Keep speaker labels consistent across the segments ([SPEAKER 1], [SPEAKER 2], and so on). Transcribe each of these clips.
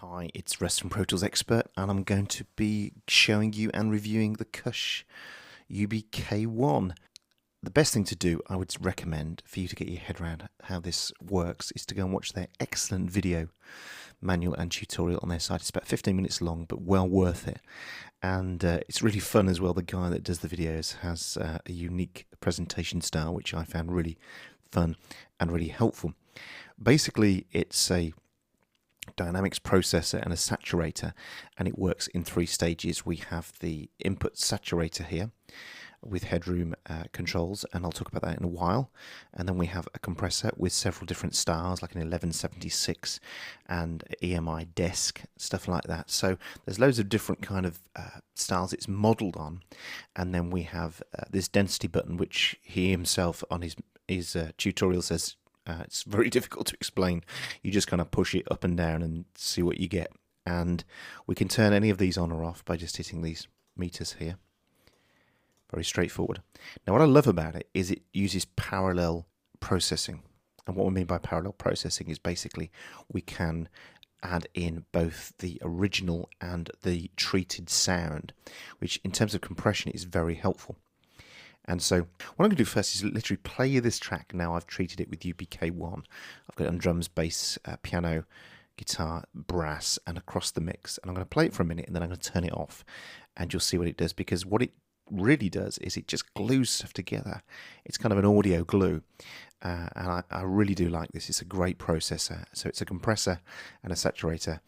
[SPEAKER 1] Hi, it's Russ from Pro Tools Expert, and I'm going to be showing you and reviewing the Kush UBK1. The best thing to do, I would recommend, for you to get your head around how this works, is to go and watch their excellent video manual and tutorial on their site. It's about 15 minutes long, but well worth it. And it's really fun as well. The guy that does the videos has a unique presentation style, which I found really fun and really helpful. Basically, it's a dynamics processor and a saturator, and it works in three stages. We have the input saturator here with headroom controls, and I'll talk about that in a while. And then we have a compressor with several different styles, like an 1176 and EMI desk, stuff like that. So there's loads of different kind of styles it's modeled on. And then we have this density button, which he himself on his tutorial says it's very difficult to explain. You just kind of push it up and down and see what you get. And we can turn any of these on or off by just hitting these meters here. Very straightforward. Now, what I love about it is it uses parallel processing. And what we mean by parallel processing is basically we can add in both the original and the treated sound, which in terms of compression is very helpful. And so what I'm going to do first is literally play you this track. Now I've treated it with UBK1. I've got it on drums, bass, piano, guitar, brass, and across the mix. And I'm going to play it for a minute, and then I'm going to turn it off, and you'll see what it does. Because what it really does is it just glues stuff together. It's kind of an audio glue. And I really do like this. It's a great processor. So it's a compressor and a saturator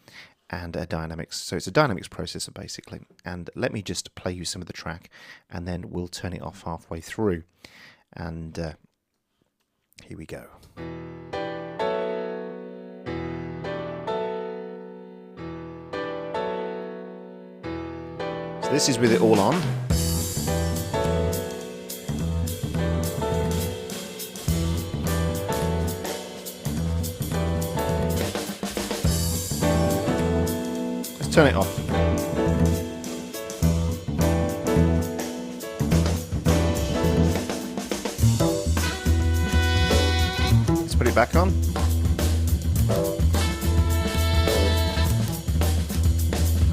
[SPEAKER 1] and a dynamics. So it's a dynamics processor basically. And let me just play you some of the track, and then we'll turn it off halfway through. And here we go. So this is with it all on. Turn it off. Let's put it back on.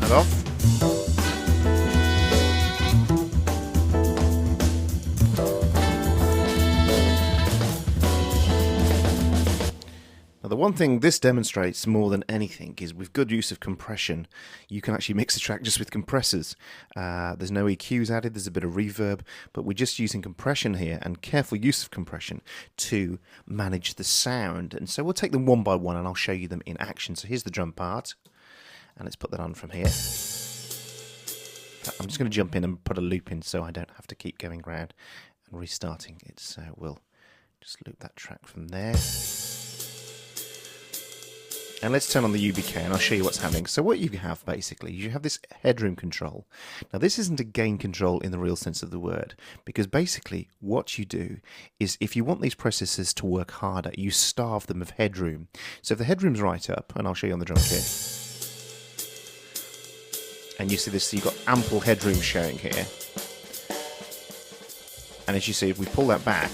[SPEAKER 1] And off. The one thing this demonstrates more than anything is with good use of compression, you can actually mix a track just with compressors. There's no EQs added, there's a bit of reverb, but we're just using compression here and careful use of compression to manage the sound. And so we'll take them one by one and I'll show you them in action. So here's the drum part, and let's put that on from here. I'm just going to jump in and put a loop in so I don't have to keep going around and restarting it. So we'll just loop that track from there. And let's turn on the UBK and I'll show you what's happening. So what you have basically, you have this headroom control. Now this isn't a gain control in the real sense of the word, because basically what you do is if you want these processors to work harder, you starve them of headroom. So if the headroom's right up, and I'll show you on the drum kit, and you see this, so you've got ample headroom showing here. And as you see, if we pull that back,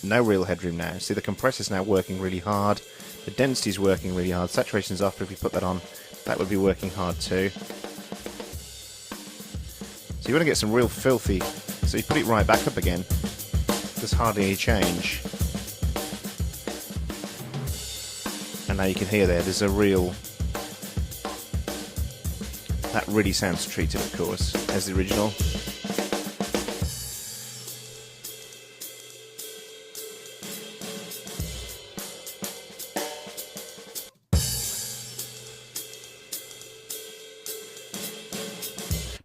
[SPEAKER 1] no real headroom now. See, the compressor's now working really hard. The density is working really hard. Saturation's off, but if we put that on, that would be working hard too. So you want to get some real filthy, so you put it right back up again. There's hardly any change. And now you can hear there's a real, that really sounds treated of course, as the original.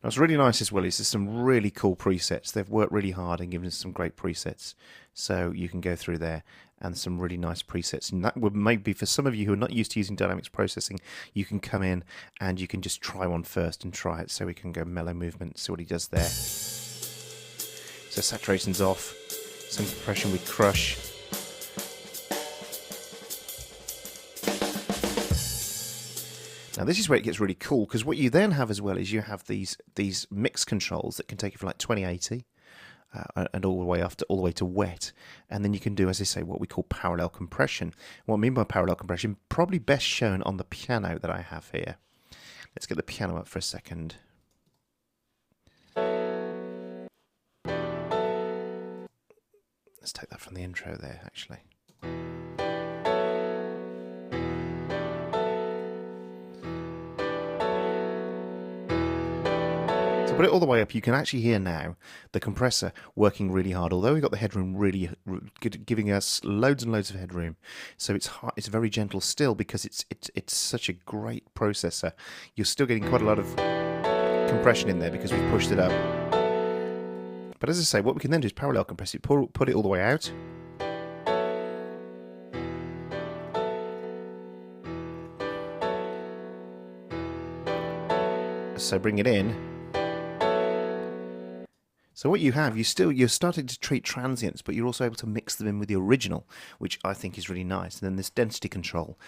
[SPEAKER 1] What's really nice as well is there's some really cool presets. They've worked really hard and given us some great presets. So you can go through there and some really nice presets. And that would maybe for some of you who are not used to using dynamics processing, you can come in and you can just try one first and try it. So we can go mellow movement, see what he does there. So saturation's off, some compression with crush. Now this is where it gets really cool, because what you then have as well is you have these mix controls that can take you from like 2080 and all the way to wet, and then you can do, as I say, what we call parallel compression. What I mean by parallel compression, probably best shown on the piano that I have here. Let's get the piano up for a second. Let's take that from the intro there, actually. Put it all the way up, you can actually hear now the compressor working really hard. Although we've got the headroom really giving us loads and loads of headroom, so it's it's very gentle still because it's such a great processor. You're still getting quite a lot of compression in there because we've pushed it up. But as I say, what we can then do is parallel compress it, put it all the way out. So bring it in. So what you have, you're starting to treat transients, but you're also able to mix them in with the original, which I think is really nice. And then this density control,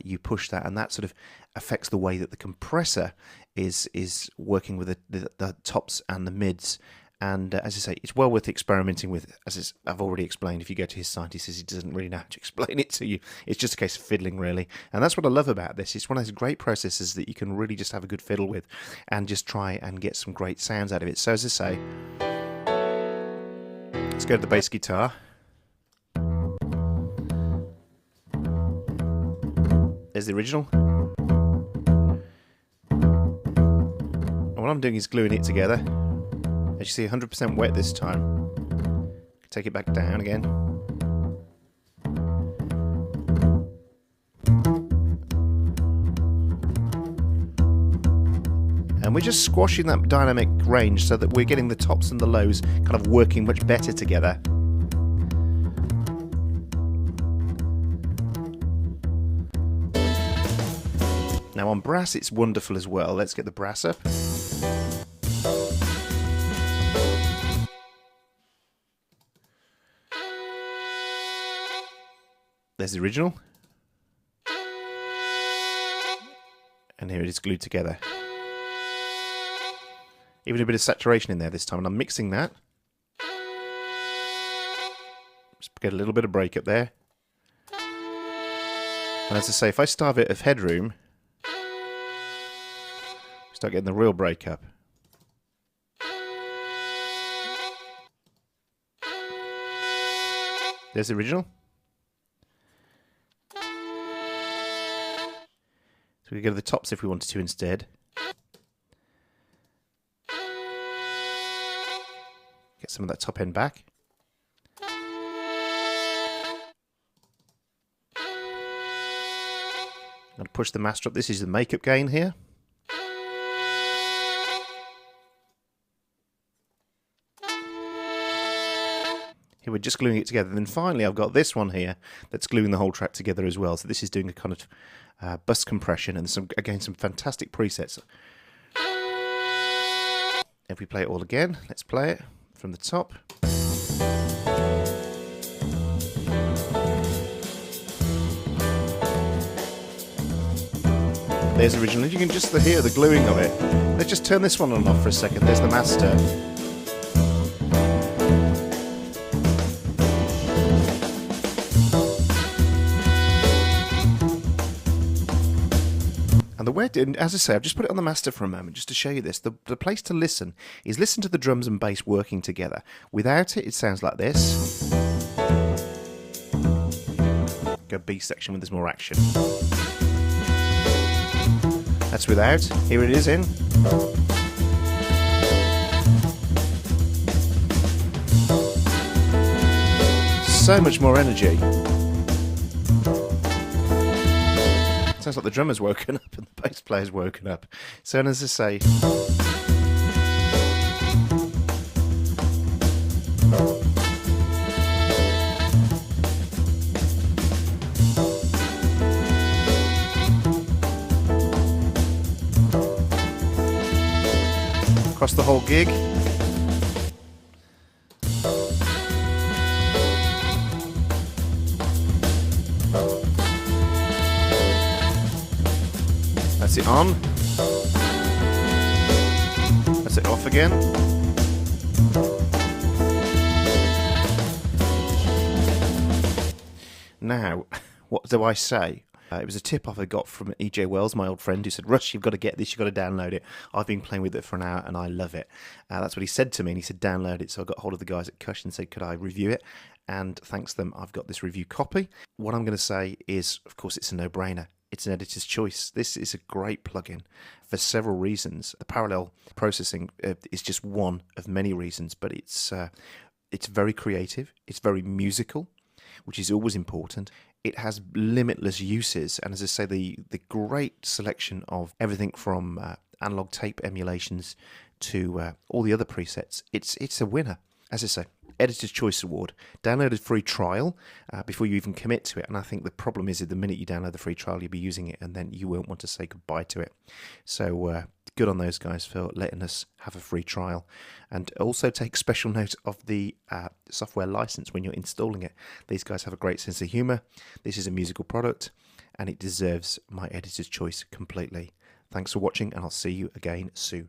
[SPEAKER 1] you push that, and that sort of affects the way that the compressor is working with the tops and the mids. And as I say, it's well worth experimenting with. As I've already explained, if you go to his site, he says he doesn't really know how to explain it to you. It's just a case of fiddling, really. And that's what I love about this. It's one of those great processors that you can really just have a good fiddle with and just try and get some great sounds out of it. So as I say, let's go to the bass guitar. There's the original. And what I'm doing is gluing it together. As you see, 100% wet this time. Take it back down again. And we're just squashing that dynamic range so that we're getting the tops and the lows kind of working much better together. Now on brass it's wonderful as well. Let's get the brass up. There's the original. And here it is glued together. Even a bit of saturation in there this time, and I'm mixing that. Just get a little bit of break up there. And as I say, if I starve it of headroom, start getting the real break up. There's the original. So we could go to the tops if we wanted to instead. Get some of that top end back. I'm going to push the master up. This is the makeup gain here. Here we're just gluing it together. And then finally I've got this one here that's gluing the whole track together as well. So this is doing a kind of bus compression and some fantastic presets. If we play it all again, let's play it from the top. There's the original. You can just hear the gluing of it. Let's just turn this one on and off for a second. There's the master. And the way, and as I say, I've just put it on the master for a moment just to show you this. The place to listen is listen to the drums and bass working together. Without it, it sounds like this. Go B section when there's more action. That's without. Here it is in. So much more energy. Sounds like the drummer's woken up and the bass player's woken up. So, and as I say, across the whole gig. That's it on. That's it off again. Now, what do I say? It was a tip-off I got from EJ Wells, my old friend, who said, Russ, you've got to get this, you've got to download it. I've been playing with it for an hour and I love it. That's what he said to me, and he said, download it. So I got hold of the guys at Kush and said, could I review it? And thanks to them, I've got this review copy. What I'm going to say is, of course, it's a no-brainer. It's an editor's choice. This is a great plugin for several reasons. The parallel processing is just one of many reasons, but it's very creative. It's very musical, which is always important. It has limitless uses, and as I say, the great selection of everything from analog tape emulations to all the other presets. It's a winner. As I say, Editor's Choice Award. Download a free trial before you even commit to it, and I think the problem is that the minute you download the free trial, you'll be using it, and then you won't want to say goodbye to it. So good on those guys for letting us have a free trial. And also take special note of the software license when you're installing it. These guys have a great sense of humour. This is a musical product, and it deserves my editor's choice completely. Thanks for watching, and I'll see you again soon.